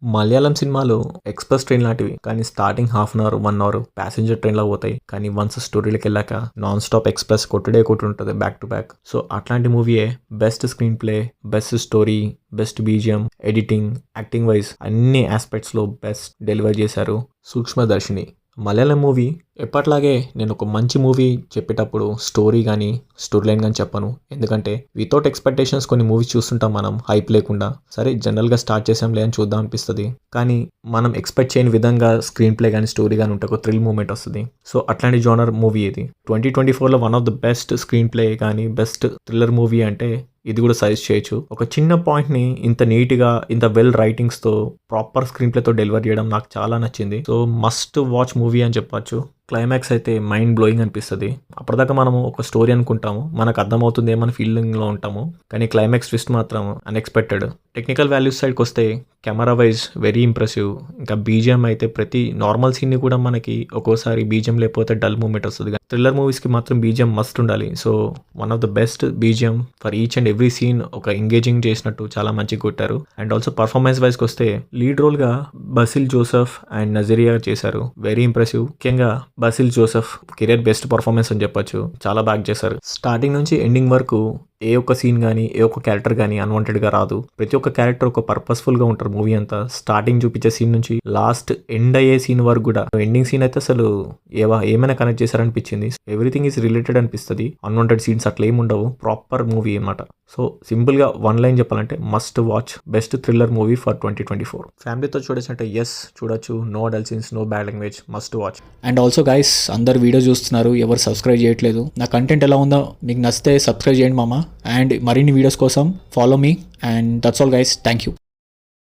మలయాళం సినిమాలు express train లాంటివి. కానీ starting half an hour, 1 hour passenger ట్రైన్‌లా పోతాయి. కానీ వన్స్ స్టోరీ‌లోకెళ్ళాక నాన్ స్టాప్ ఎక్స్‌ప్రెస్ కొట్టుడే కొట్టుంటది బ్యాక్ టు బ్యాక్. సో అట్లాంటి మూవీయే best screenplay, best story, best BGM, editing, acting wise అన్ని ఆస్పెక్ట్స్‌లో బెస్ట్ డెలివర్ చేశారు 'సూక్ష్మదర్శిని'. మలయాళం మూవీ ఎప్పట్లాగే నేను ఒక మంచి మూవీ చెప్పేటప్పుడు స్టోరీ కానీ స్టోరీ లైన్ కానీ చెప్పను. ఎందుకంటే వితౌట్ ఎక్స్పెక్టేషన్స్ కొన్ని మూవీస్ చూస్తుంటాం మనం హైప్ లేకుండా. సరే జనరల్గా స్టార్ట్ చేసాంలే అని చూద్దాం అనిపిస్తుంది. కానీ మనం ఎక్స్పెక్ట్ చేయని విధంగా స్క్రీన్ ప్లే కానీ స్టోరీ కానీ ఉంటే ఒక థ్రిల్ మూమెంట్ వస్తుంది. సో అట్లాంటి జోనర్ మూవీ ఇది. 2024లో one of the best screenplay కానీ బెస్ట్ థ్రిల్లర్ మూవీ అంటే ఇది కూడా సజెస్ట్ చేయొచ్చు. ఒక చిన్న పాయింట్ని ఇంత నీట్గా ఇంత వెల్ రైటింగ్స్తో ప్రాపర్ స్క్రీన్ ప్లేతో డెలివర్ చేయడం నాకు చాలా నచ్చింది. సో మస్ట్ వాచ్ మూవీ అని చెప్పొచ్చు. క్లైమాక్స్ అయితే మైండ్ బ్లోయింగ్ అనిపిస్తుంది. అప్పటిదాకా మనము ఒక స్టోరీ అనుకుంటాము, మనకు అర్థమవుతుంది ఏమని ఫీలింగ్లో ఉంటాము. కానీ క్లైమాక్స్ ట్విస్ట్ మాత్రం అన్ఎక్స్పెక్టెడ్. టెక్నికల్ వాల్యూస్ సైడ్కి వస్తే కెమెరా వైజ్ వెరీ ఇంప్రెసివ్. ఇంకా బీజిఎం అయితే ప్రతి నార్మల్ సీన్ని కూడా మనకి ఒక్కోసారి బీజిఎం లేకపోతే డల్ మూమెంట్ వస్తుంది. థ్రిల్లర్ మూవీస్కి మాత్రం బీజిఎం మస్ట్ ఉండాలి. So one of the best BGM for each and every scene ఒక ఎంగేజింగ్ చేసినట్టు చాలా మంచిగా కొట్టారు. అండ్ ఆల్సో పర్ఫార్మెన్స్ వైజ్కి వస్తే లీడ్ రోల్గా బసిల్ జోసెఫ్ అండ్ నజరియా చేశారు. Very impressive. ముఖ్యంగా Basil Joseph career best performance అని చెప్పొచ్చు. చాలా బాగా చేశారు. స్టార్టింగ్ నుంచి ఎండింగ్ వరకు ఏ ఒక్క సీన్ కానీ ఏ ఒక్క క్యారెక్టర్ కానీ అన్వాంటెడ్గా రాదు. ప్రతి ఒక్క క్యారెక్టర్ ఒక పర్పస్ఫుల్గా ఉంటారు మూవీ అంతా. స్టార్టింగ్ చూపించే సీన్ నుంచి లాస్ట్ ఎండ్ అయ్యే సీన్ వరకు కూడా. ఎండింగ్ సీన్ అయితే అసలు ఏమైనా కనెక్ట్ చేశారనిపించింది. ఎవ్రీథింగ్ ఈజ్ రిలేటెడ్ అనిపిస్తుంది. అన్వాంటెడ్ సీన్స్ అట్లా ఏమి ఉండవు. ప్రాపర్ మూవీ అన్నమాట. సో సింపుల్గా వన్ లైన్ చెప్పాలంటే must watch best thriller movie for 2024. ఫ్యామిలీతో చూడొచ్చంటే ఎస్ చూడొచ్చు. No adult scenes, no bad language, must watch. And also guys అందరు వీడియో చూస్తున్నారు, ఎవరు సబ్స్క్రైబ్ చేయట్లేదు. నా కంటెంట్ ఎలా ఉందో మీకు నచ్చితే సబ్స్క్రైబ్ చేయండి మామ. అండ్ మరిన్ని వీడియోస్ కోసం follow me. And that's all guys. Thank you.